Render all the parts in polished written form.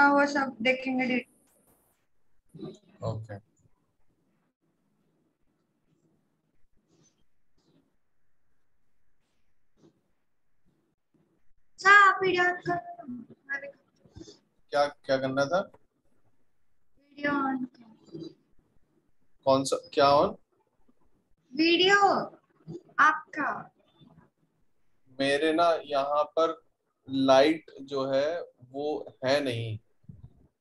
हाँ वो सब देखेंगे। ओके आप वीडियो ऑन कर क्या क्या करना था? वीडियो ऑन कौन सा क्या ऑन? वीडियो आपका। मेरे ना यहाँ पर लाइट जो है वो है नहीं,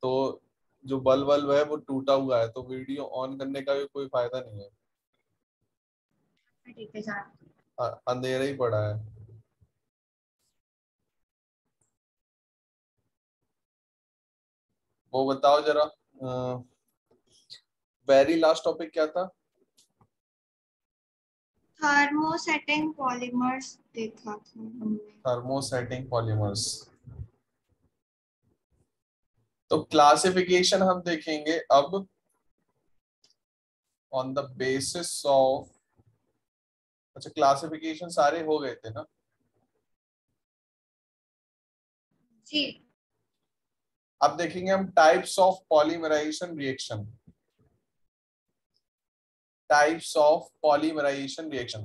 तो जो बल्ब है वो टूटा हुआ है, तो वीडियो ऑन करने का भी कोई फायदा नहीं है। ठीक है सर। अंधेरा ही पड़ा है। वो बताओ जरा, वेरी लास्ट टॉपिक क्या था? थर्मोसेटिंग पॉलीमर्स देखा था हमने। Thermosetting polymers. तो क्लासिफिकेशन हम देखेंगे अब ऑन द बेसिस ऑफ। अच्छा, क्लासिफिकेशन सारे हो गए थे ना? जी। अब देखेंगे हम types of polymerisation reaction. Types of polymerisation reaction.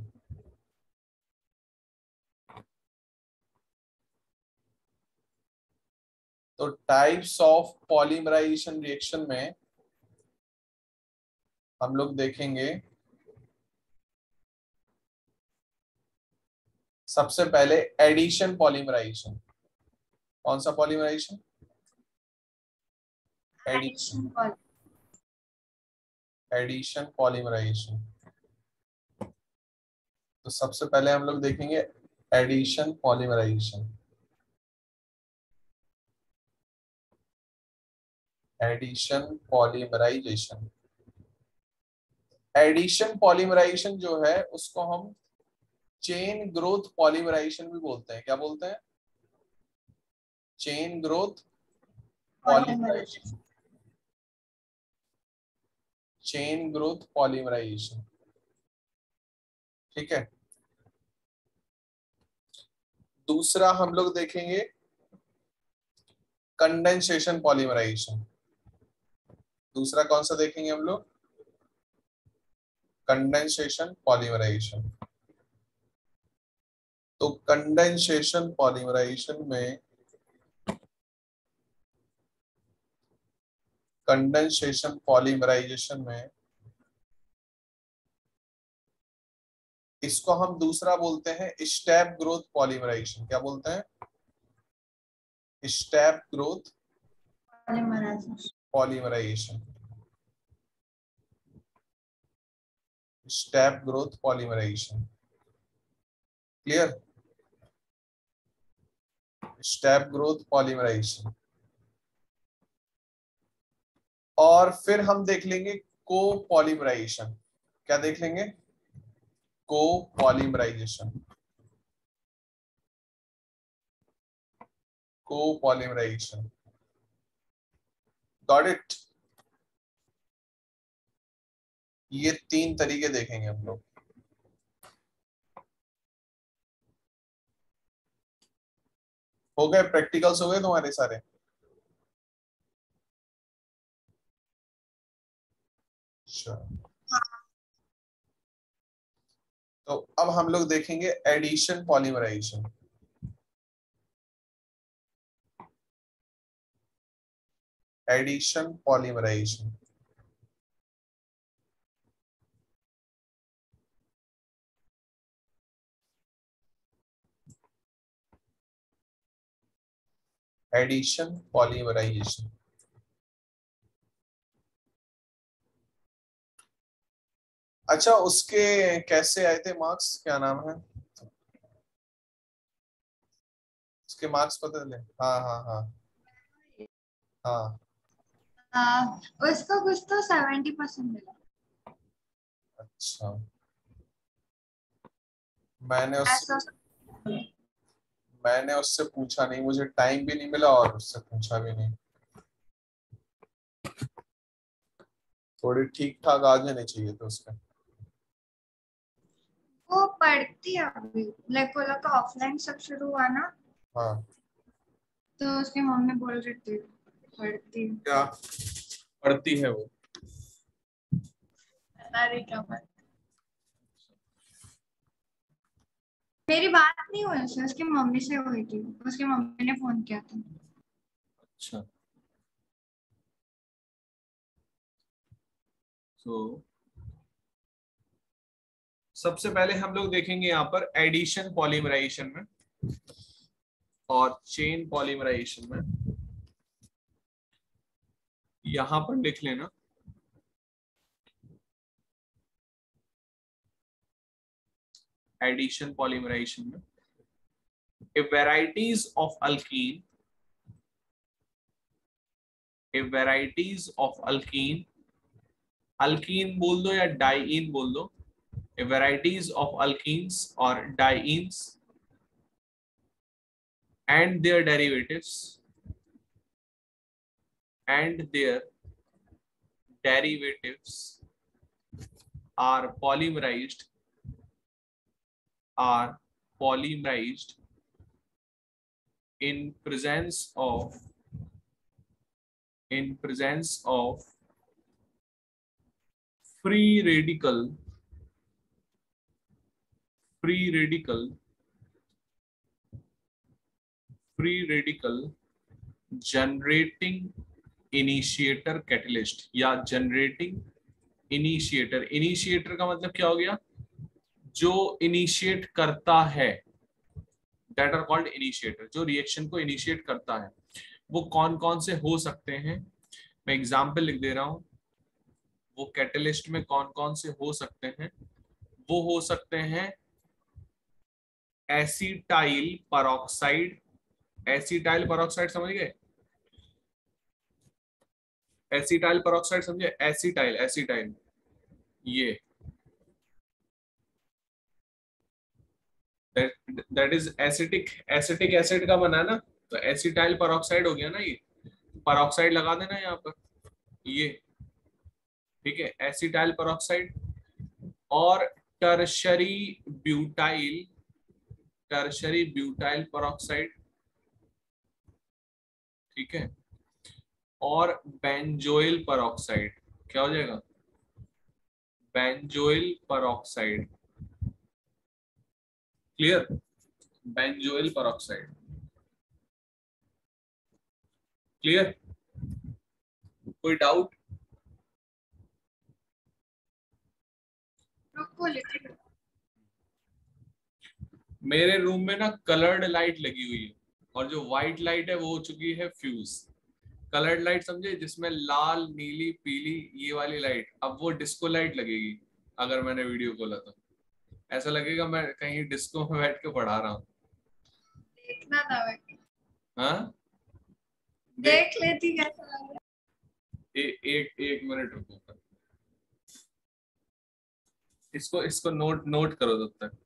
तो टाइप्स ऑफ पॉलीमराइजेशन रिएक्शन में हम लोग देखेंगे सबसे पहले एडिशन पॉलीमराइजेशन। कौन सा polymerisation? Addition addition. Poly addition polymerisation. तो सबसे पहले हम लोग देखेंगे addition polymerisation. Addition polymerisation. Addition polymerisation जो है उसको हम चेन ग्रोथ पॉलीमराइजेशन भी बोलते हैं। क्या बोलते हैं? Chain growth polymerisation. Polymerisation. Chain growth polymerisation. ठीक है। दूसरा हम लोग देखेंगे कंडेंसेशन पॉलीमराइजेशन। दूसरा कौन सा देखेंगे हम लोग? Condensation polymerisation. तो कंडेंसेशन पॉलीमराइजेशन में कंडेंसेशन पॉलीमराइजेशन में इसको हम दूसरा बोलते हैं स्टेप ग्रोथ पॉलीमराइजेशन। क्या बोलते हैं? Step growth polymerisation. Polymerisation. Step growth polymerisation. Clear? Step growth polymerisation. और फिर हम देख लेंगे को पॉलीमराइजेशन। क्या देख लेंगे? को पॉलीमराइजेशन। को पॉलीमराइजेशन। Got it? ये तीन तरीके देखेंगे हम लोग। हो गए? प्रैक्टिकल्स हो गए तुम्हारे सारे? अच्छा, तो अब हम लोग देखेंगे addition polymerisation. Addition polymerisation. Addition polymerisation. अच्छा, उसके कैसे आए थे मार्क्स? क्या नाम है उसके? मार्क्स पता चले? हाँ हाँ हाँ हाँ। उसको कुछ तो 70% मिला। अच्छा, मैंने उस ऐसा। मैंने उससे पूछा नहीं, मुझे टाइम भी नहीं मिला और उससे पूछा भी नहीं। थोड़ी ठीक ठाक आ जाने चाहिए थे उसमें। वो पढ़ती है अभी, लाइक वो लोग का ऑफलाइन सब शुरू हुआ ना, हाँ। तो उसकी मम्मी बोल रही थी पढ़ती हूँ। क्या पढ़ती है वो? पता नहीं क्या पढ़ती। मेरी बात नहीं हुई उससे, उसकी मम्मी से हुई थी। उसकी मम्मी ने फोन किया था। अच्छा, तो सबसे पहले हम लोग देखेंगे यहाँ पर एडिशन पॉलीमराइजेशन में और चेन पॉलीमराइजेशन में। यहां पर लिख लेना एडिशन पॉलीमराइजेशन में ए varieties of alkene, A varieties of alkene, alkyne बोल दो या डाइईन बोल दो, ए varieties of alkenes और डाइईन्स and their derivatives are polymerized in presence of free radical generating initiator catalyst या generating initiator का मतलब क्या हो गया? जो इनिशिएट करता है, दैट आर कॉल्ड इनिशिएटर। जो रिएक्शन को इनिशिएट करता है वो कौन कौन से हो सकते हैं, मैं एग्जांपल लिख दे रहा हूं। वो कैटलिस्ट में कौन कौन से हो सकते हैं? वो हो सकते हैं एसिटाइल परऑक्साइड। एसिटाइल परऑक्साइड समझ गए? एसिटाइल परऑक्साइड समझे? एसिटाइल एसिटाइल ये that is acetic, acetic acid का बना है ना, तो एसिटाइल परऑक्साइड हो गया ना। ये परऑक्साइड लगा देना यहाँ पर, ये ठीक है, एसिटाइल परऑक्साइड। और टर्शरी ब्यूटाइल परऑक्साइड, ठीक है। और बेंजोइल परऑक्साइड, क्या हो जाएगा? Benzoyl peroxide, clear? Benzoyl peroxide, clear? कोई डाउट? रुको लिख लो। मेरे रूम में ना कलर्ड लाइट लगी हुई है और जो व्हाइट लाइट है वो हो चुकी है फ्यूज। कलर्ड लाइट समझे, जिसमें लाल नीली पीली ये वाली लाइट, अब वो डिस्को लाइट लगेगी। अगर मैंने वीडियो खोला तो ऐसा लगेगा मैं कहीं डिस्को में बैठ के पढ़ा रहा हूँ। देखना था वैसे। हाँ देख लेती कैसा लग रहा एक मिनट रुको, इसको इसको नोट नोट करो तब तक।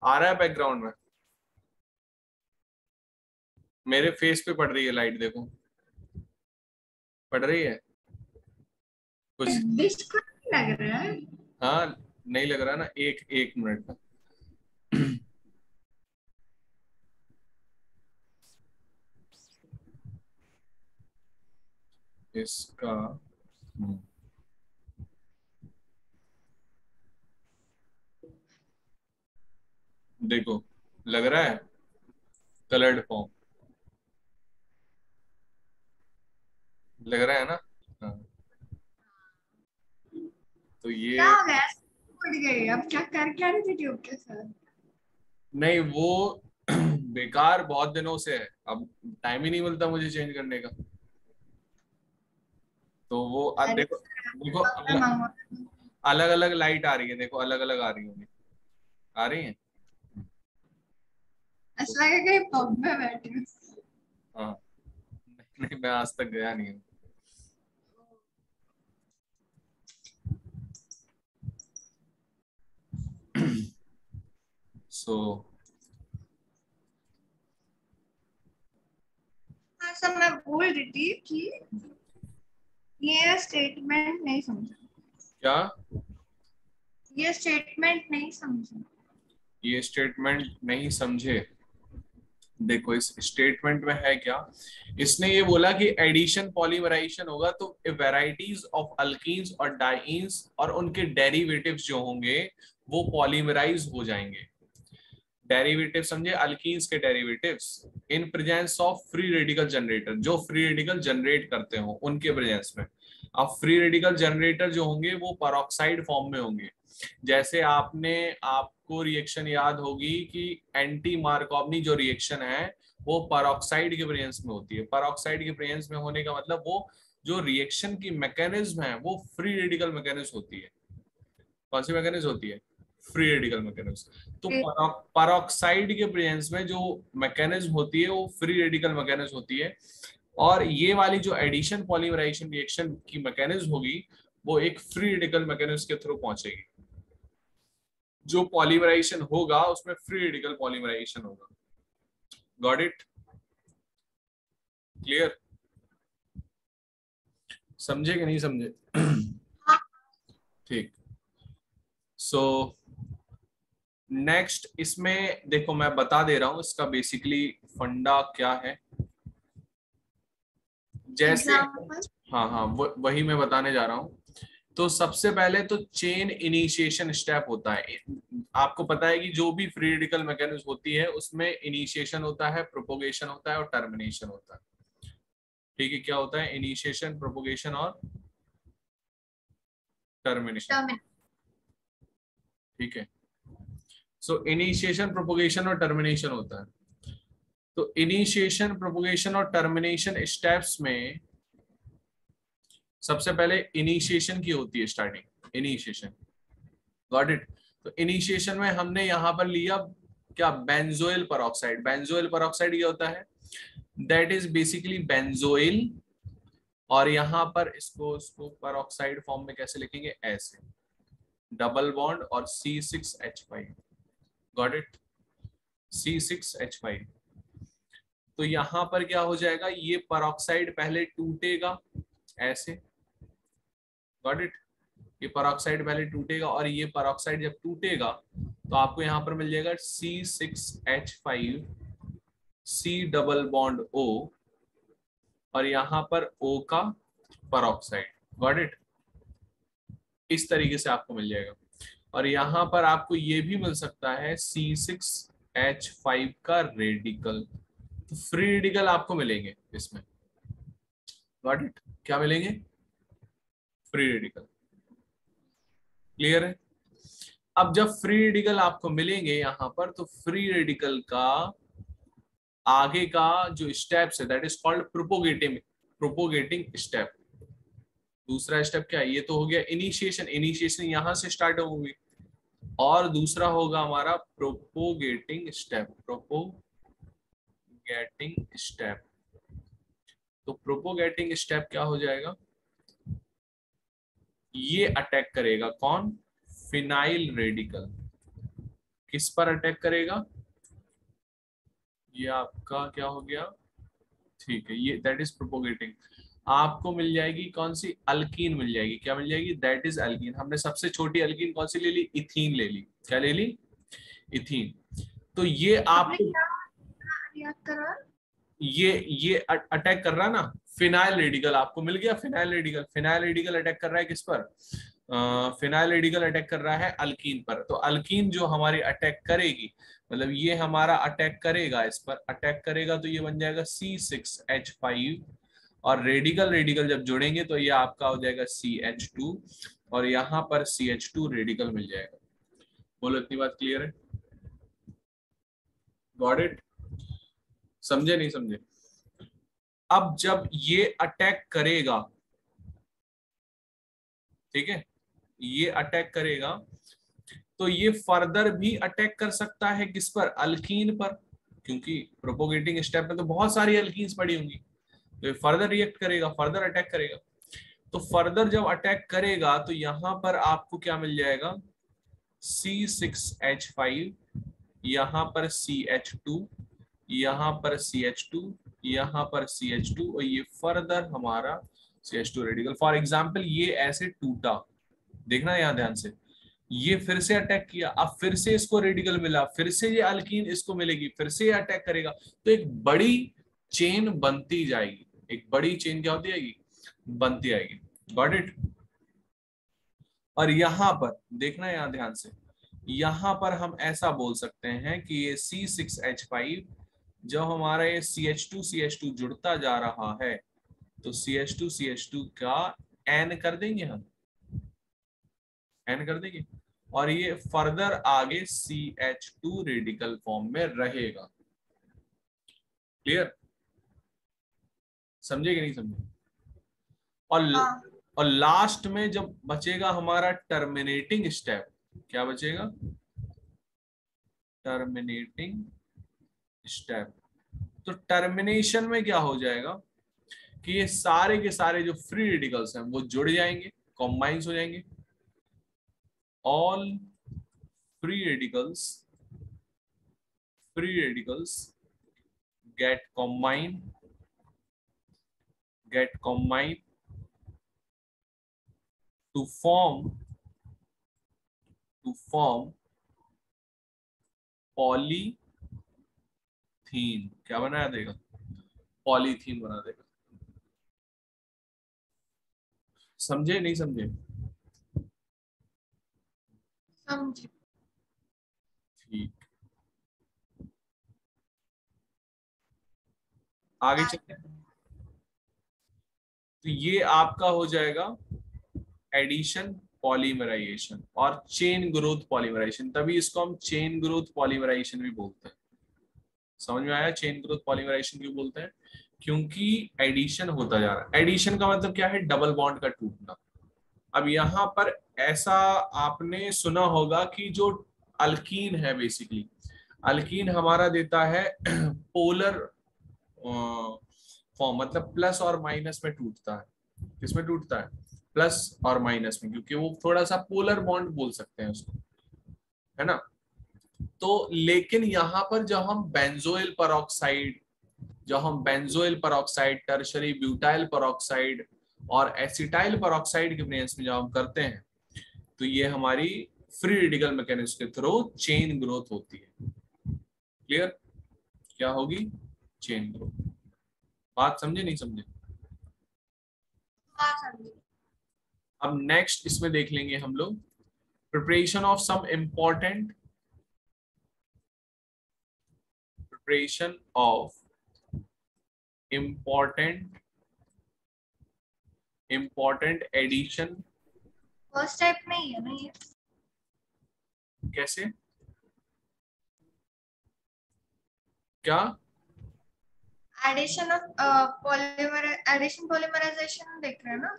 आ रहा है बैकग्राउंड में? मेरे फेस पे पड़ रही है लाइट, देखो पड़ रही है कुछ। है। डिस्को नहीं लग रहा है। हाँ नहीं लग रहा ना, एक एक मिनट का। इसका देखो लग रहा है कलर्ड फॉर्म, लग रहा है ना। हाँ, तो क्या ये हो गया, उड़ गई अब, क्या कर क्या रही थी ट्यूब के साथ? नहीं वो बेकार बहुत दिनों से है, अब टाइम ही नहीं मिलता मुझे चेंज करने का। तो वो अब अरे देखो, देखो अब मैं मंगवा, अलग अलग लाइट आ रही है, देखो अलग अलग आ रही होंगी, आ रही है। तो ऐसा लगा कहीं पब में बैठी हूँ। हाँ, नहीं नहीं, मैं आज तक गया नहीं हूँ। सो हाँ सब मैं बोल रही थी कि ये स्टेटमेंट नहीं समझा, क्या, ये स्टेटमेंट नहीं समझा। ये स्टेटमेंट नहीं समझे? देखो इस स्टेटमेंट में है क्या, इसने ये बोला कि एडिशन पॉलीमराइजेशन होगा तो वेराइटीज ऑफ अल्कीन्स और डाइन्स और उनके डेरिवेटिव्स जो होंगे वो पॉलीमराइज हो जाएंगे। डेरिवेटिव समझे, अल्कीन्स के derivatives in presence of free radical generator, जो फ्री रेडिकल जनरेट करते हो उनके प्रेजेंस में। अब फ्री रेडिकल जनरेटर जो होंगे वो पेरोक्साइड फॉर्म में होंगे। जैसे आपने, आपको रिएक्शन याद होगी कि एंटी मार्कोवनी जो रिएक्शन है वो पेरोक्साइड के प्रेजेंस में होती है। पेरोक्साइड के प्रेजेंस में होने का मतलब वो जो रिएक्शन की मैकेनिज्म है वो फ्री रेडिकल मैकेनिज्म होती है। कौन सी मैकेनिज्म होती है? Free radical mechanism. तो पेरोक्साइड के प्रेजेंस में जो मैकेनिज्म होती है वो फ्री रेडिकल मैकेनिज्म होती है। और ये वाली जो एडिशन पॉलीमराइजेशन रिएक्शन की मैकेनिज्म होगी वो एक फ्री रेडिकल मैकेनिज्म के थ्रू पहुंचेगी। जो पॉलीमराइजेशन होगा उसमें फ्री रेडिकल पॉलीमराइजेशन होगा। Got it? क्लियर? समझे कि नहीं समझे? ठीक। सो नेक्स्ट इसमें देखो मैं बता दे रहा हूं इसका बेसिकली फंडा क्या है। जैसे एग्जाम्पल। हाँ हाँ वही मैं बताने जा रहा हूँ। तो सबसे पहले तो चेन इनिशिएशन स्टेप होता है। आपको पता है कि जो भी फ्री रेडिकल मैकेनिज्म होती है उसमें इनिशिएशन होता है, प्रोपोगेशन होता है और टर्मिनेशन होता है। ठीक है, क्या होता है? इनिशिएशन, प्रोपोगेशन और टर्मिनेशन। ठीक है, सो इनिशिएशन, प्रोपोगेशन और टर्मिनेशन होता है। तो इनिशिएशन, प्रोपोगेशन और टर्मिनेशन स्टेप्स में सबसे पहले इनिशिएशन की होती है स्टार्टिंग, इनिशिएशन। Got it? तो इनिशिएशन में हमने यहां पर लिया क्या, बेंजोइल पेरोक्साइड। बेंजोइल पेरोक्साइड ये होता है, दैट इज बेसिकली बेंजोइल। और यहां पर इसको इसको पेरोक्साइड फॉर्म में कैसे लिखेंगे? ऐसे, डबल बॉन्ड और C6H5। Got it? C6H5। तो यहां पर क्या हो जाएगा, ये पेरोक्साइड पहले टूटेगा ऐसे। Got it? ये पेरोक्साइड पहले टूटेगा और ये पेरोक्साइड जब टूटेगा तो आपको यहां पर मिल जाएगा C6H5, C double bond O और यहां पर O का पेरोक्साइड। Got it? इस तरीके से आपको मिल जाएगा। और यहां पर आपको ये भी मिल सकता है C6H5 का रेडिकल। तो फ्री रेडिकल आपको मिलेंगे इसमें। Got it? क्या मिलेंगे? Free radical. क्लियर है? अब जब फ्री रेडिकल आपको मिलेंगे यहां पर, तो फ्री रेडिकल का आगे का जो स्टेप्स है that is called propagating, propagating step. दूसरा स्टेप क्या है? ये तो हो गया इनिशिएशन, इनिशिएशन यहां से स्टार्ट होगी। और दूसरा होगा हमारा प्रोपोगेटिंग स्टेप, प्रोपोगेटिंग स्टेप। तो प्रोपोगेटिंग स्टेप क्या हो जाएगा? ये अटैक करेगा कौन? Phenyl radical. किस पर अटैक करेगा? ये आपका क्या हो गया? ठीक है, ये दैट इज प्रोपोगेटिंग। आपको मिल जाएगी कौन सी? अल्कीन मिल जाएगी। क्या मिल जाएगी? That is alkyne. हमने सबसे छोटी अल्कीन कौन सी ले ली? इथीन ले ली। क्या ले ली? इथीन। तो ये आपने आपको क्या याद करा? ये अटैक कर रहा ना फिनाइल रेडिकल आपको मिल गया, phenyl radical. Phenyl radical attack कर रहा है किस पर? फिनाइल रेडिकल अटैक कर रहा है अल्कीन पर। तो अल्कीन जो हमारी अटैक करेगी, मतलब ये हमारा अटैक करेगा, इस पर अटैक करेगा, तो ये बन जाएगा C6H5, और रेडिकल रेडिकल जब जुड़ेंगे तो ये आपका हो जाएगा CH2, और यहाँ पर CH2 रेडिकल मिल जाएगा। बोलो इतनी बात क्लियर है? Got it? समझे नहीं समझे? अब जब ये अटैक करेगा, ठीक है, ये अटैक करेगा, तो ये फर्दर भी अटैक कर सकता है किस पर? अल्कीन पर, क्योंकि प्रोपोगेटिंग स्टेप में तो बहुत सारी अल्कीन्स पड़ी होंगी, तो ये फर्दर रिएक्ट करेगा, फर्दर अटैक करेगा। तो फर्दर जब अटैक करेगा तो यहां पर आपको क्या मिल जाएगा? C6H5, यहां पर CH2, यहां पर CH2, यहां पर CH2, और ये फर्दर हमारा CH2 रेडिकल। फॉर एग्जाम्पल ये ऐसे टूटा, देखना यहां ध्यान से, ये फिर से अटैक किया, अब फिर से इसको रेडिकल मिला, फिर से ये अल्कीन इसको मिलेगी, फिर से ये अटैक करेगा, तो एक बड़ी चेन बनती जाएगी। एक बड़ी चेन क्या होती जाएगी? बनती आएगी। Got it? और यहां पर देखना यहां ध्यान से, यहां पर हम ऐसा बोल सकते हैं कि ये C6H5 जब हमारा ये CH2 जुड़ता जा रहा है, तो CH2 का N कर देंगे हम, N कर देंगे, और ये फर्दर आगे CH2 रेडिकल फॉर्म में रहेगा। क्लियर? समझे कि नहीं समझे? और हाँ। और लास्ट में जब बचेगा हमारा टर्मिनेटिंग स्टेप, क्या बचेगा? Terminating step. तो टर्मिनेशन में क्या हो जाएगा कि ये सारे के सारे जो फ्री रेडिकल्स हैं वो जुड़ जाएंगे, कॉम्बाइंस हो जाएंगे। All free radicals get combined to form polythene. क्या बनाया देगा? पॉलीथीन बना देगा। समझे नहीं समझे? समझे। ठीक, आगे चलते हैं। तो ये आपका हो जाएगा एडिशन पॉलीमराइजेशन और चेन ग्रोथ पॉलीमराइजेशन, तभी इसको हम चेन ग्रोथ पॉलीमराइजेशन भी बोलते हैं। समझ में आया? चेन ग्रोथ पॉलीमराइजेशन क्यों बोलते हैं? क्योंकि एडिशन होता जा रहा है। एडिशन का मतलब क्या है? डबल बॉन्ड का टूटना। अब यहाँ पर ऐसा आपने सुना होगा कि जो अल्कीन है, बेसिकली अल्कीन हमारा देता है पोलर फॉर्म, मतलब प्लस और माइनस में टूटता है। किसमें टूटता है? प्लस और माइनस में, क्योंकि वो थोड़ा सा पोलर बॉन्ड बोल सकते हैं उसको, है ना? तो लेकिन यहाँ पर जब हम benzoyl peroxide, tertiary butyl peroxide और एसिटाइल परऑक्साइड के प्रेजेंस में जब हम करते हैं, तो ये हमारी फ्री रेडिकल मैकेनिज्म के थ्रू चेन ग्रोथ होती है। क्लियर? क्या होगी? Chain growth. बात समझे नहीं समझे? हाँ समझे। अब नेक्स्ट इसमें देख लेंगे हम लोग preparation of some important important addition. First type में ही है ना ये? कैसे? क्या? एडिशन पॉलीमराइजेशन देख रहे हैं ना?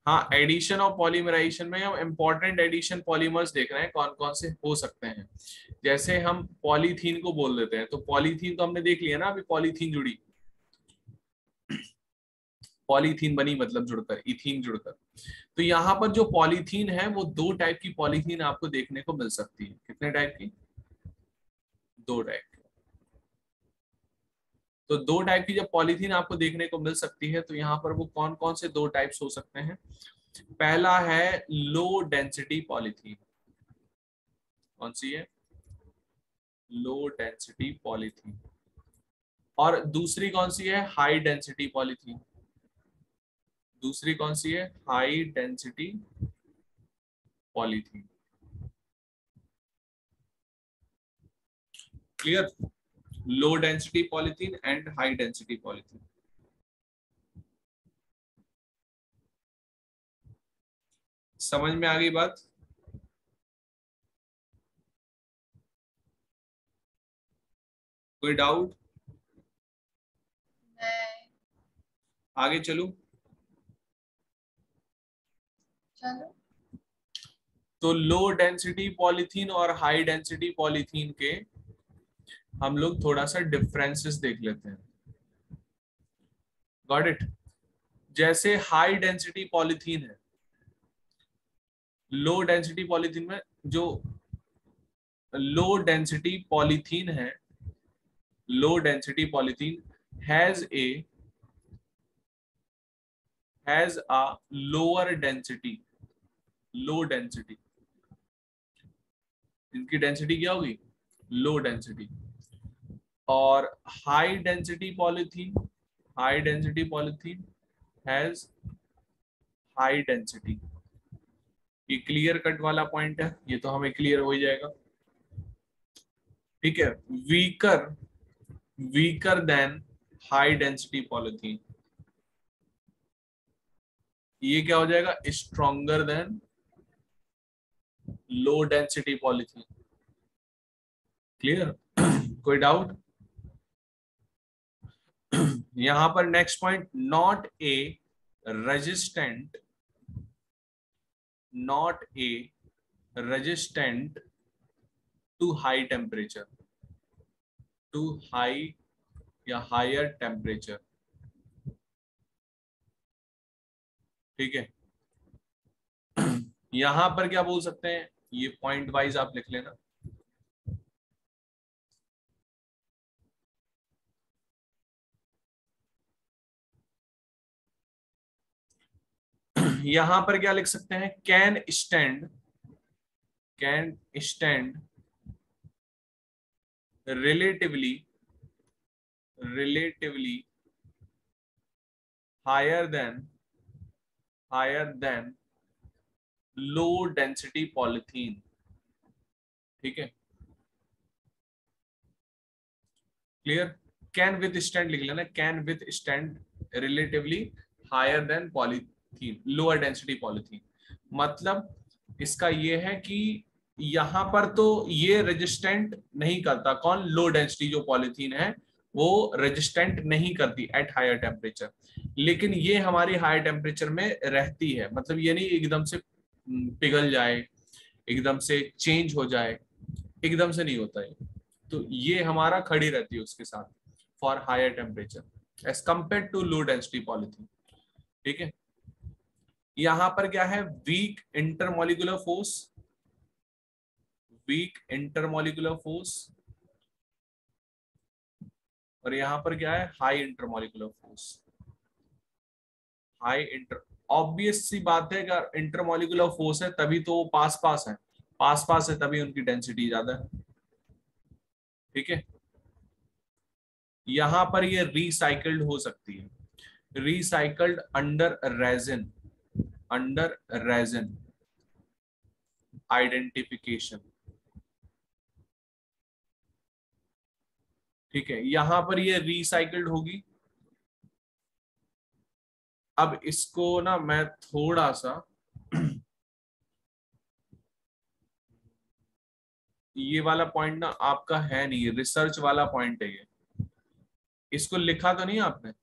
हाँ, एडिशन और पॉलीमराइजेशन में हम इंपॉर्टेंट एडिशन पॉलीमर्स देख रहे हैं, कौन कौन से हो सकते हैं। जैसे हम पॉलीथीन को बोल देते हैं, तो पॉलीथीन तो हमने देख लिया ना, अभी पॉलीथीन जुड़ी, पॉलीथीन बनी मतलब जुड़कर, इथीन जुड़कर। तो यहाँ पर जो पॉलीथीन है वो दो टाइप की पॉलीथीन आपको देखने को मिल सकती है। कितने टाइप की? दो टाइप की। तो दो टाइप की जब पॉलीथीन आपको देखने को मिल सकती है, तो यहाँ पर वो कौन कौन से दो टाइप्स हो सकते हैं? पहला है लो डेंसिटी पॉलीथीन। कौन सी है? Low density polythene. और दूसरी कौन सी है? High density polythene. दूसरी कौन सी है? High density polythene. Clear? Low density polythene and high density polythene. समझ में आ गई बात? कोई डाउट? नहीं। आगे चलूं? चलो। तो लो डेंसिटी पॉलीथीन और हाई डेंसिटी पॉलीथीन के हम लोग थोड़ा सा डिफरेंसेस देख लेते हैं। Got it? जैसे हाई डेंसिटी पॉलीथीन है, लो डेंसिटी पॉलीथीन में जो लो डेंसिटी पॉलीथीन है, low density polythene has a lower density, low density. इनकी डेंसिटी क्या होगी? Low density. और high density polythene, high density polythene has high density. ये क्लियर कट वाला पॉइंट है, ये तो हमें क्लियर हो ही जाएगा। ठीक है। Weaker, weaker than high density polythene, ये क्या हो जाएगा? Stronger than low density polythene. Clear? कोई डाउट? यहां पर next point, not a resistant, not a resistant to high temperature, to high या हायर टेम्परेचर। ठीक है। यहां पर क्या बोल सकते हैं, ये पॉइंट वाइज आप लिख लेना। यहां पर क्या लिख सकते हैं? Can stand, can stand relatively, relatively higher than, higher than low density polythene. ठीक है। क्लियर? कैन विथ स्टैंड लिख लेना, can withstand relatively higher than polythene, lower density polythene. मतलब इसका ये है कि यहां पर तो ये रेजिस्टेंट नहीं करता, कौन? लो डेंसिटी जो पॉलीथीन है वो रेजिस्टेंट नहीं करती एट हायर टेम्परेचर, लेकिन ये हमारी हायर टेम्परेचर में रहती है। मतलब ये नहीं एकदम से पिघल जाए, एकदम से चेंज हो जाए, एकदम से नहीं होता है। तो ये हमारा खड़ी रहती है उसके साथ for higher temperature as compared to low density polythene. ठीक है। यहां पर क्या है? Weak intermolecular force, weak intermolecular force. और यहां पर क्या है? High intermolecular force, high inter. Obvious सी बात है, अगर इंटरमोलिकुलर फोर्स है तभी तो वो पास पास है, पास पास है तभी उनकी डेंसिटी ज्यादा है। ठीक है। यहां पर ये रिसाइकल्ड हो सकती है, recycled under resin, under resin identification. ठीक है। यहां पर ये रिसाइकल्ड होगी। अब इसको ना मैं थोड़ा सा ये वाला पॉइंट ना आपका है नहीं, रिसर्च वाला पॉइंट है ये, इसको लिखा तो नहीं आपने?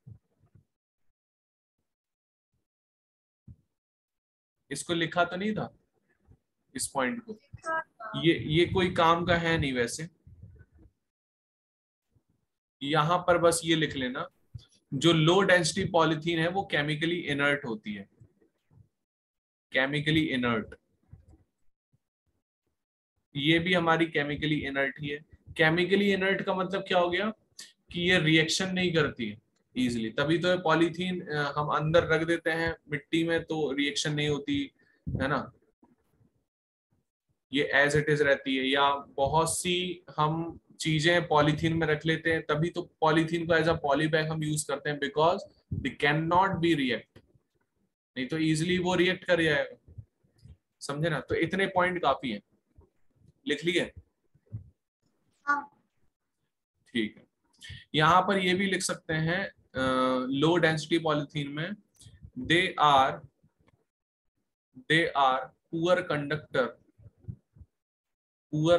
इसको लिखा तो नहीं था इस पॉइंट को? ये कोई काम का है नहीं वैसे। यहां पर बस ये लिख लेना, जो लो डेंसिटी पॉलीथीन है वो केमिकली इनर्ट होती है, केमिकली इनर्ट। ये भी हमारी केमिकली इनर्ट ही है। केमिकली इनर्ट का मतलब क्या हो गया? कि ये रिएक्शन नहीं करती है इजिली, तभी तो पॉलीथीन हम अंदर रख देते हैं मिट्टी में तो रिएक्शन नहीं होती है ना, ये एज इट इज रहती है। या बहुत सी हम चीजें पॉलीथीन में रख लेते हैं, तभी तो पॉलीथीन को एज अ पॉली बैग हम यूज करते हैं, because they can not be react, नहीं तो इजिली वो रिएक्ट कर जाएगा, समझे ना। तो इतने पॉइंट काफी है, लिख लिए? हाँ। ठीक है। यहाँ पर ये भी लिख सकते हैं, लो डेंसिटी पॉलिथीन में they are poor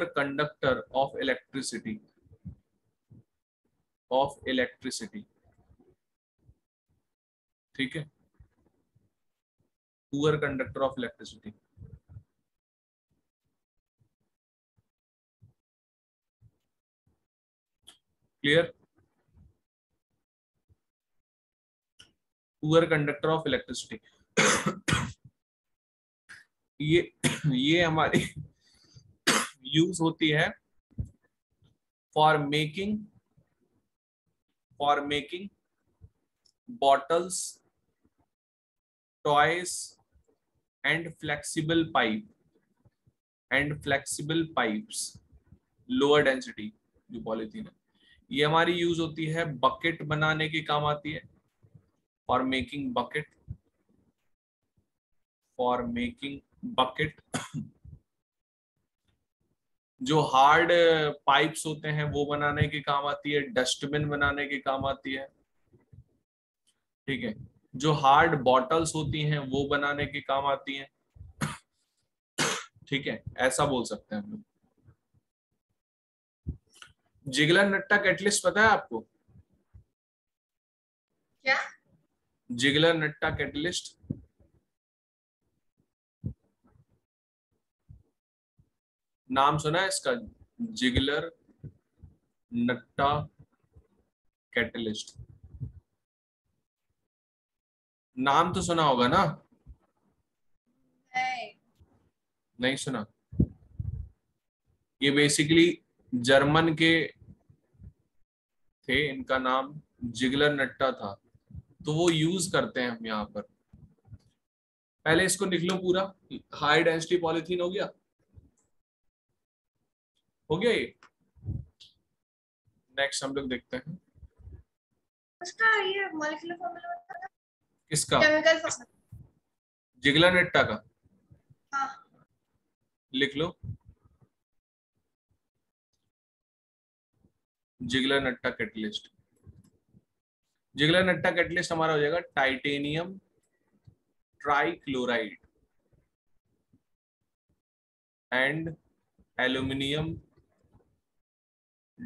conductor of electricity. ठीक है, poor conductor of electricity. Clear? Poor conductor of electricity. ये हमारी यूज होती है for making bottles, toys and flexible pipes, lower density जो पॉलिथीन है, ये हमारी यूज होती है बकेट बनाने के काम आती है, फॉर मेकिंग बकेट। जो हार्ड पाइप्स होते हैं वो बनाने के काम आती है, डस्टबिन बनाने के काम आती है। ठीक है, जो हार्ड बॉटल्स होती हैं वो बनाने के काम आती हैं। ठीक है, ऐसा बोल सकते हैं हम लोग। जिगलर नट्टा कैटलिस्ट पता है आपको? क्या? जिगलर नट्टा कैटलिस्ट नाम सुना है इसका? जिगलर नट्टा कैटलिस्ट नाम तो सुना होगा ना? नहीं। नहीं सुना? ये बेसिकली जर्मन के थे, इनका नाम जिगलर नट्टा था, तो वो यूज करते हैं हम यहाँ पर। पहले इसको लिख लो पूरा। हाई डेंसिटी पॉलिथीन हो गया ये। नेक्स्ट हम लोग देखते हैं उसका ये मॉलिक्यूलर फॉर्मूला बता दो। किसका? Chemical formula. जिगलर नट्टा का हाँ। लिख लो। जिगलर नट्टा कैटलिस्ट हमारा हो जाएगा titanium trichloride and aluminium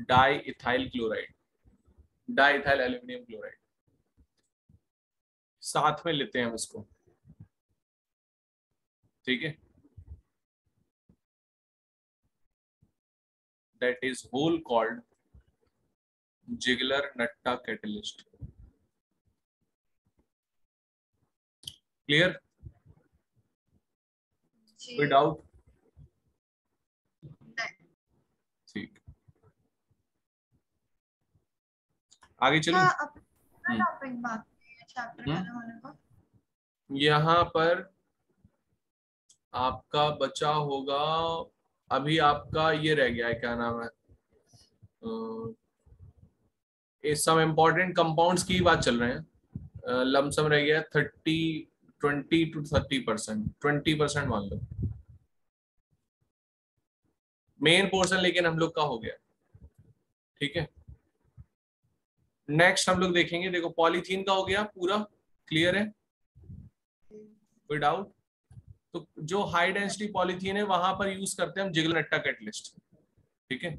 diethyl aluminium chloride. साथ में लेते हैं हम इसको। ठीक है, that is whole called Ziegler Natta catalyst. Clear? कोई डाउट? ठीक, आगे चलूं? हाँ, अब टॉपिक बात चैप्टर खत्म होने को। यहाँ पर आपका बचा होगा, अभी आपका ये रह गया है, क्या नाम है, सब इम्पोर्टेंट कंपाउंड्स की बात चल रहे हैं। लमसम रह गया 20 to 30%, 20% मान लो मेन पोर्शन, लेकिन हम लोग का हो गया। ठीक है, नेक्स्ट हम लोग देखेंगे, देखो पॉलीथीन का हो गया पूरा, क्लियर है? कोई डाउट? तो जो हाई डेंसिटी पॉलीथीन है वहां पर यूज करते हैं हम जिगलर नट्टा कैटलिस्ट। ठीक है,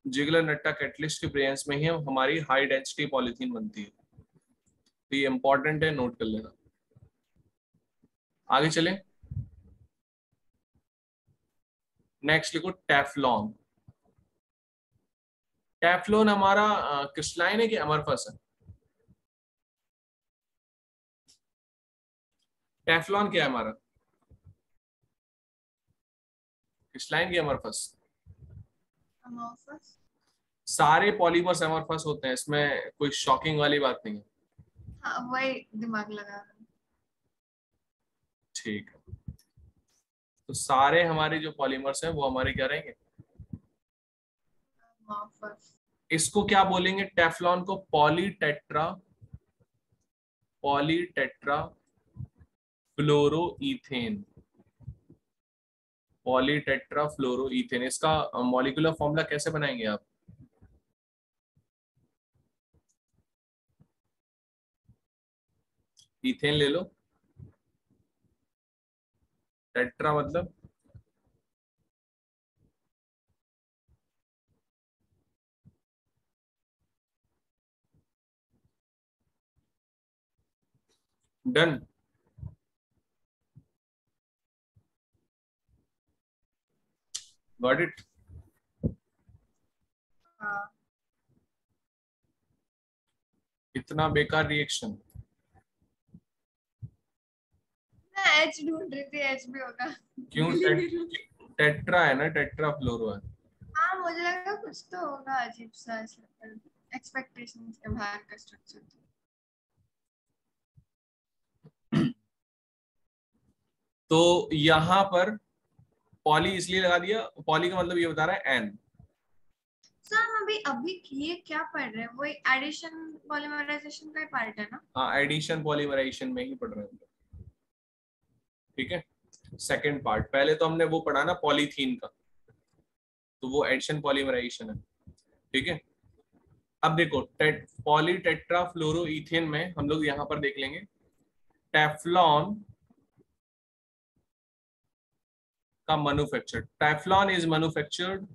जिगलर नट्टा कैटलिस्ट के प्रेजेंस में ही हमारी हाई डेंसिटी पॉलीथीन बनती है। तो ये इंपॉर्टेंट है, नोट कर लेना। आगे चलें, नेक्स्ट लिखो टेफ्लॉन। टेफ्लॉन हमारा क्रिस्टलाइन है कि अमरफस है? टेफ्लॉन क्या है हमारा? क्रिस्टलाइन की अमरफस? अमोर्फस। सारे पॉलीमर्स अमरफस होते हैं, इसमें कोई शॉकिंग वाली बात नहीं है। हाँ, वही दिमाग लगा रहा हूँ। ठीक है, तो सारे हमारे जो पॉलीमर्स हैं वो हमारे क्या रहेंगे? अमोर्फस। इसको क्या बोलेंगे? टेफ्लॉन को पॉलीटेट्रा फ्लोरोईथेन, पॉलीटेट्रा फ्लोरोईथेन, इसका मॉलिक्यूलर फॉर्मूला कैसे बनाएंगे आप? इथेन ले लो, टेट्रा मतलब डन। Got it? हाँ, इतना बेकार रिएक्शन। मैं एच ढूंढ रही थी, एच भी होगा। क्यों? टेट्रा है ना, टेट्रा फ्लोरो है। हाँ, मुझे लगा कुछ तो होगा अजीब सा, एक्सपेक्टेशंस के बाहर का स्ट्रक्चर। तो यहां पर पॉली इसलिए लगा दिया, पॉली का मतलब ये बता रहा है एन। सर हम अभी अभी ये क्या पढ़ रहे हैं, वो एडिशन पॉलीमराइजेशन का ही पार्ट है ना? हाँ, एडिशन पॉलीमराइजेशन में ही पढ़ रहे हैं। ठीक है, सेकंड पार्ट। पहले तो हमने वो पढ़ा ना पॉलीथीन का, तो वो एडिशन पॉलीमराइजेशन है। ठीक है, अब देखो पॉलीटेट्रा फ्लोरोईथेन में हम लोग यहाँ पर देख लेंगे टेफ्लॉन का manufacture. Teflon is manufactured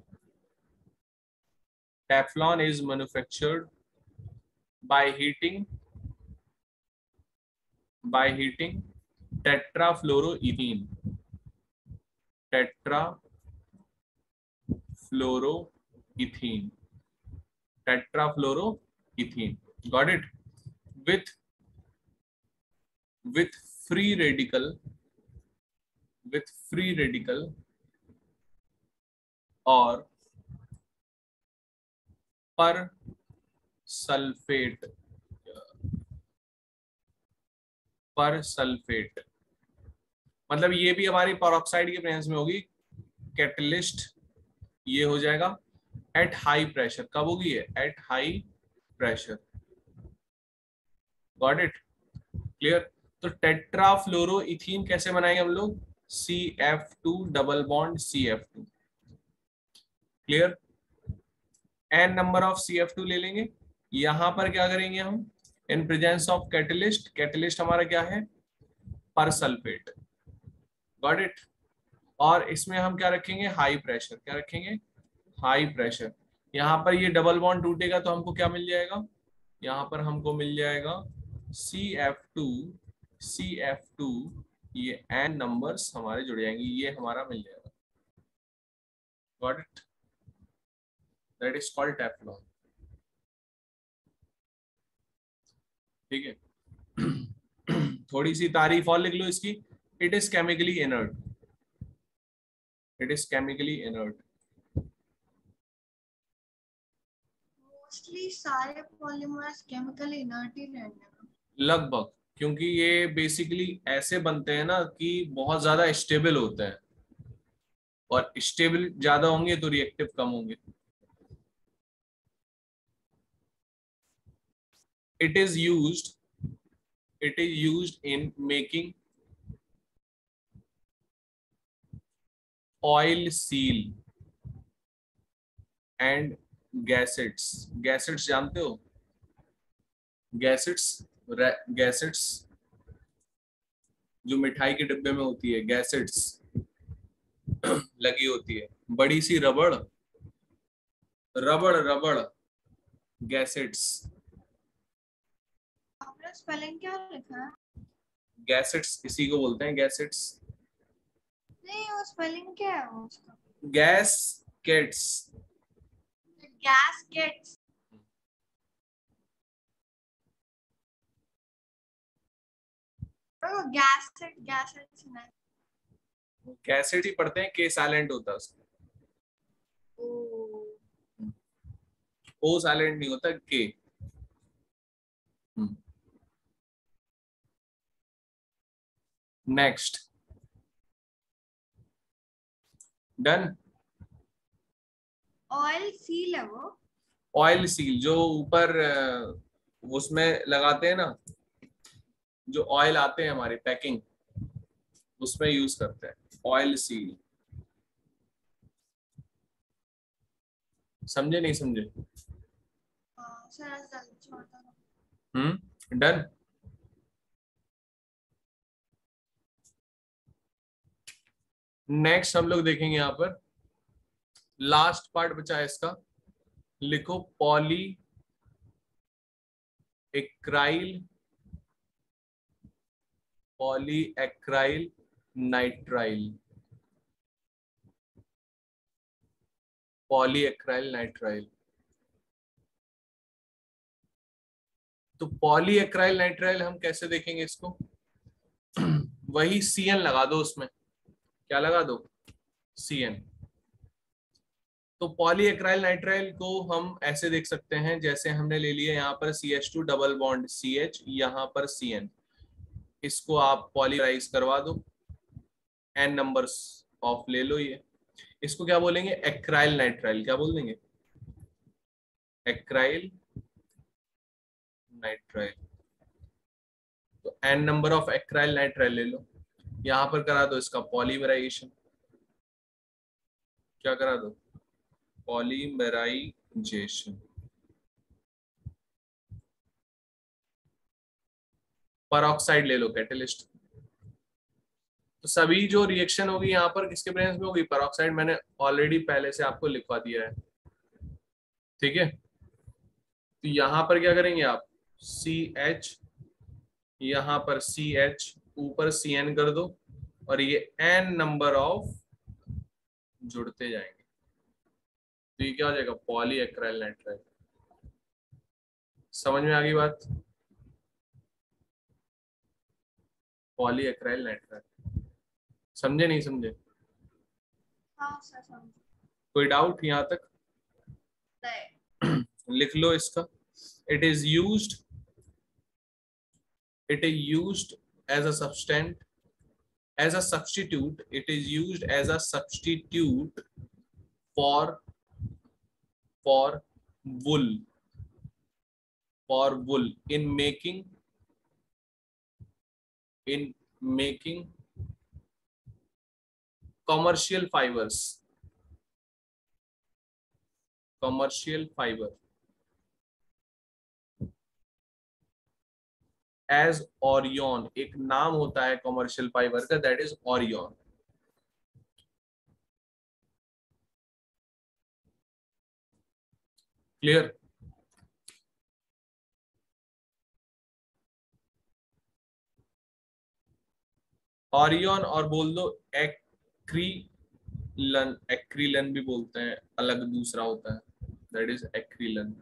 by heating tetrafluoroethene, tetrafluoroethene, tetrafluoroethene. Got it? with with free radical, with free radical और पर सल्फेट, पर सल्फेट मतलब ये भी हमारी पेरोक्साइड की प्रेजेंस में होगी। कैटलिस्ट ये हो जाएगा एट हाई प्रेशर। कब होगी ये? At high pressure. Got it? Clear? तो टेट्राफ्लोरोइथीन कैसे बनाएंगे हम लोग? CF2 double bond CF2। Clear? N number of CF2 ले लेंगे। यहां पर क्या करेंगे हम? In presence of catalyst, catalyst हमारा क्या है? पर सल्फेट। Got it? और इसमें हम क्या रखेंगे? High pressure. क्या रखेंगे? High pressure. यहाँ पर ये डबल बॉन्ड टूटेगा तो हमको क्या मिल जाएगा? यहाँ पर हमको मिल जाएगा CF2, CF2, ये एन नंबर्स हमारे जुड़ जाएंगे, ये हमारा मिल जाएगा। Got it? That is called Teflon. ठीक है, थोड़ी सी तारीफ और लिख लो इसकी। It is chemically inert, it is chemically inert. Mostly सारे पॉलीमर्स केमिकली इनर्ट ही रहेंगे ना? लगभग, क्योंकि ये बेसिकली ऐसे बनते हैं ना कि बहुत ज्यादा स्टेबल होते हैं, और स्टेबल ज्यादा होंगे तो रिएक्टिव कम होंगे। it is used it is used in making oil seal and gaskets। gaskets जानते हो? gaskets, gaskets जो मिठाई के डिब्बे में होती है, gaskets लगी होती है, बड़ी सी रबड़, रबड़ रबड़, gaskets। आपने स्पेलिंग क्या लिखा है? gaskets इसी को बोलते हैं, gaskets। नहीं, वो स्पेलिंग क्या है वो उसका? gaskets। गैसकेट्स। गैसेट, गैसेट सुना है। गैसेट ही पढ़ते हैं, के साइलेंट होता है उसमें, ओ, ओ साइलेंट नहीं होता, के। नेक्स्ट। डन। ऑयल सील है वो? ऑयल सील जो ऊपर उसमें लगाते हैं ना, जो ऑयल आते हैं हमारे पैकिंग, उसमें यूज करते हैं ऑयल सील। समझे नहीं समझे? सर छोड़ दो। डन। नेक्स्ट हम लोग देखेंगे यहाँ पर लास्ट पार्ट बचा है इसका। लिखो poly एक्राइल, poly एक्राइल nitrile, poly एक्राइल nitrile. तो पॉली एक्राइल नाइट्राइल हम कैसे देखेंगे इसको? वही CN लगा दो उसमें। क्या लगा दो? CN। तो पॉली एक्राइल नाइट्राइल को हम ऐसे देख सकते हैं, जैसे हमने ले लिया यहाँ पर CH2 डबल बॉन्ड CH, यहाँ पर CN। इसको आप पॉलीमराइज करवा दो, N नंबर्स ऑफ ले लो। ये इसको क्या बोलेंगे? एक्राइल नाइट्राइल। क्या बोल देंगे? एक्राइल नाइट्राइल। तो N नंबर ऑफ एक्राइल नाइट्राइल ले लो, यहां पर करा दो इसका पॉलीमराइजेशन। क्या करा दो? पॉलीमराइजेशन। परऑक्साइड ले लो कैटेलिस्ट। तो सभी जो रिएक्शन होगी यहाँ पर किसके प्रेजेंस में होगी? परऑक्साइड। मैंने ऑलरेडी पहले से आपको लिखवा दिया है, ठीक है। तो यहाँ पर क्या करेंगे आप? CH, यहाँ पर CH, ऊपर CN कर दो, और ये N नंबर ऑफ जुड़ते जाएंगे। तो ये क्या हो जाएगा? Poly एक्राइल nitrile. समझ में आ गई बात? Poly एक्राइल nitrile. समझे नहीं समझे? हाँ सर समझ। कोई डाउट यहाँ तक? लिख लो इसका। It is used, it is used as a substance, as a substitute. It is used as a substitute for for wool, for wool in making commercial fibers, commercial fiber, as Orion। एक नाम होता है commercial fibre का, that is Orion। Clear? Orion, और बोल दो एक्रीलन। एक्रीलन भी बोलते हैं, अलग दूसरा होता है, दैट इज एक्रीलन।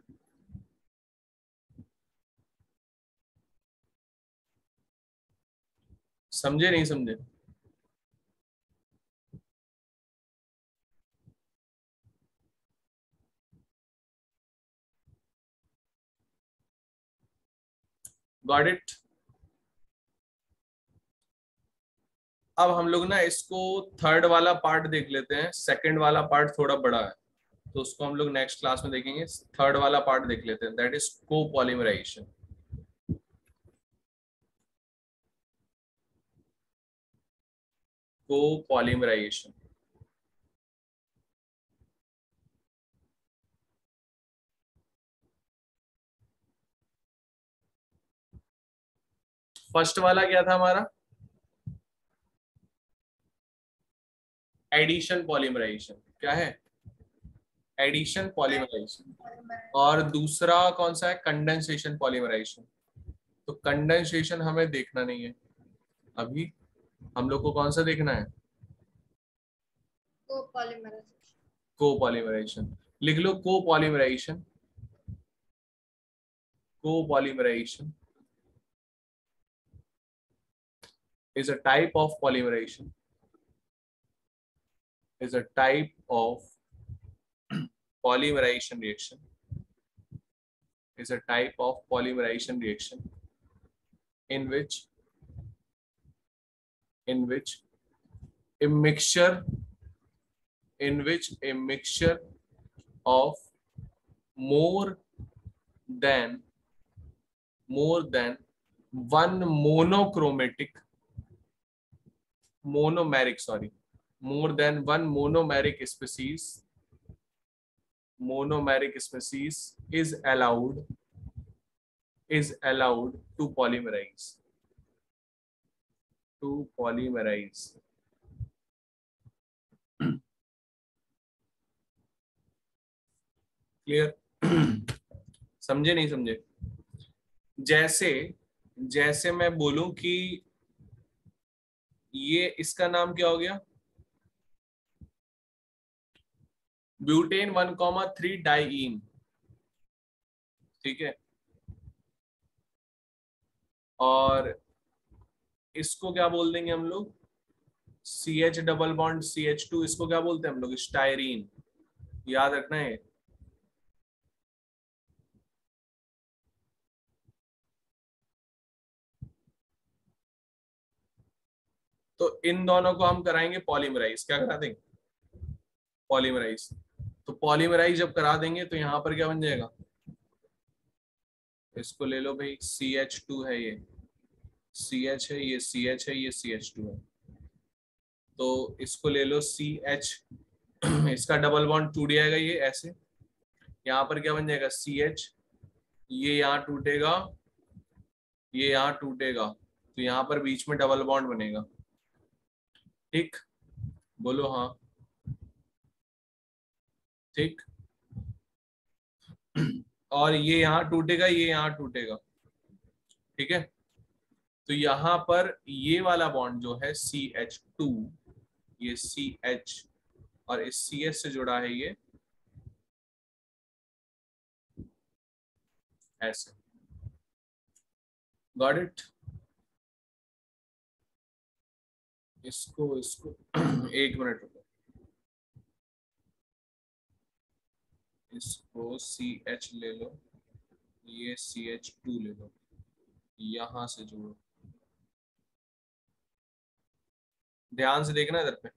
समझे नहीं समझे? Got it? अब हम लोग ना इसको थर्ड वाला पार्ट देख लेते हैं। सेकंड वाला पार्ट थोड़ा बड़ा है, तो उसको हम लोग नेक्स्ट क्लास में देखेंगे। थर्ड वाला पार्ट देख लेते हैं, that is copolymerization. Copolymerization. First वाला क्या था हमारा? Addition polymerization. क्या है? Addition polymerization. और दूसरा कौन सा है? Condensation polymerisation. तो कंडेंसेशन हमें देखना नहीं है अभी, हम लोग को कौन सा देखना है? कोपॉलीमराइजेशन। कोपॉलीमराइजेशन। लिख लो कोपॉलीमराइजेशन। कोपॉलीमराइजेशन is a type of polymerization, is a type of polymerization reaction, is a type of polymerization reaction in which a mixture, in which a mixture of more than one monochromatic monomeric, sorry, more than one monomeric species is allowed to polymerize clear? समझे नहीं समझे? जैसे मैं बोलूं कि ये इसका नाम क्या हो गया, ब्यूटेन 1,3 डाइईन, ठीक है, और इसको क्या बोल देंगे हम लोग, CH डबल बॉन्ड CH2, इसको क्या बोलते हैं हम लोग, स्टायरीन। याद रखना है। तो इन दोनों को हम कराएंगे पॉलीमराइज। क्या करा देंगे, पॉलीमराइज। तो पॉलीमराइज जब करा देंगे तो यहां पर क्या बन जाएगा, इसको ले लो भाई, CH2 है, ये CH है, ये CH है, ये CH2 है, तो इसको ले लो CH, इसका डबल बॉन्ड टूट जाएगा, ये ऐसे, यहाँ पर क्या बन जाएगा CH, ये यहाँ टूटेगा, ये यहाँ टूटेगा, तो यहाँ पर बीच में डबल बॉन्ड बनेगा। ठीक, बोलो हाँ, ठीक। और ये यहाँ टूटेगा, ये यहाँ टूटेगा, ठीक है। तो यहाँ पर ये वाला बॉन्ड जो है CH2, ये CH और इस CS से जुड़ा है, ये ऐसे। Got it? इसको एक मिनट रुको, इसको CH ले लो, ये CH2 ले लो, यहां से जोड़ो, ध्यान से देखना इधर पे,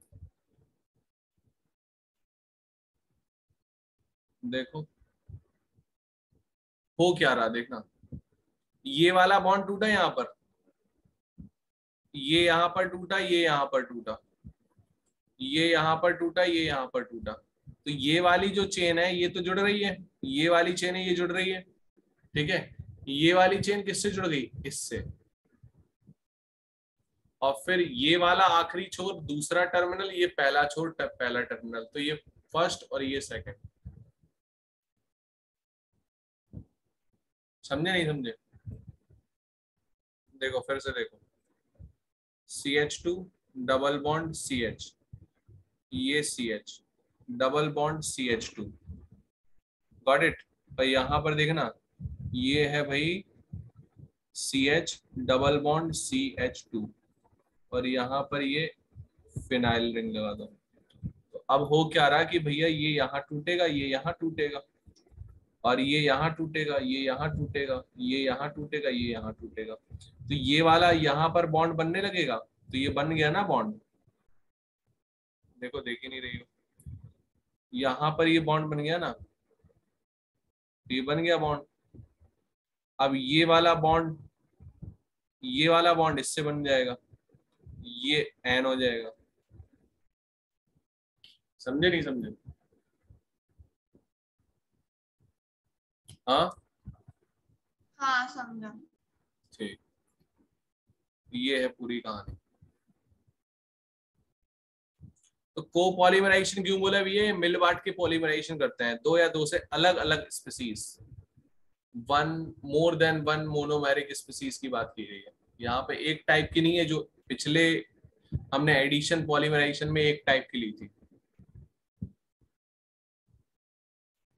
देखो हो क्या रहा, देखना, ये वाला बॉन्ड टूटा यहाँ पर, ये यहाँ पर टूटा, ये यहाँ पर टूटा, ये यहाँ पर टूटा, ये यहाँ पर टूटा, तो ये वाली जो चेन है ये तो जुड़ रही है, ये वाली चेन है ये जुड़ रही है, ठीक है। ये वाली चेन किससे जुड़ गई, इससे, और फिर ये वाला आखिरी छोर दूसरा टर्मिनल, ये पहला छोर पहला टर्मिनल, तो ये फर्स्ट और ये सेकंड। समझे नहीं समझे? देखो फिर से देखो, CH2 डबल बॉन्ड CH, ये CH double bond CH2, got it? और यहां पर देखना, ये है भाई CH डबल बॉन्ड CH2, और यहाँ पर ये फिनाइल रिंग लगा दो। तो अब हो क्या रहा कि भैया ये यहाँ टूटेगा, ये यहाँ टूटेगा, और ये यहाँ टूटेगा, ये यहाँ टूटेगा, ये यहाँ टूटेगा, ये यहाँ टूटेगा, तो ये वाला यहाँ पर बॉन्ड बनने लगेगा, तो ये बन गया ना बॉन्ड, देखो देख ही नहीं रही हो, यहाँ पर ये बॉन्ड बन गया ना, तो ये बन गया बॉन्ड। अब ये वाला बॉन्ड इससे बन जाएगा, ये एन हो जाएगा। समझे नहीं समझे? हाँ हाँ समझा। ठीक, ये है पूरी कहानी। तो कोपॉलीमराइजेशन क्यों बोला, ये मिल बांट के पॉलीमराइजेशन करते हैं, दो या दो से अलग अलग species, one more than one monomeric species की बात की गई है। यहाँ पे एक टाइप की नहीं है, जो पिछले हमने एडिशन पॉलीमराइजेशन में एक टाइप की ली थी,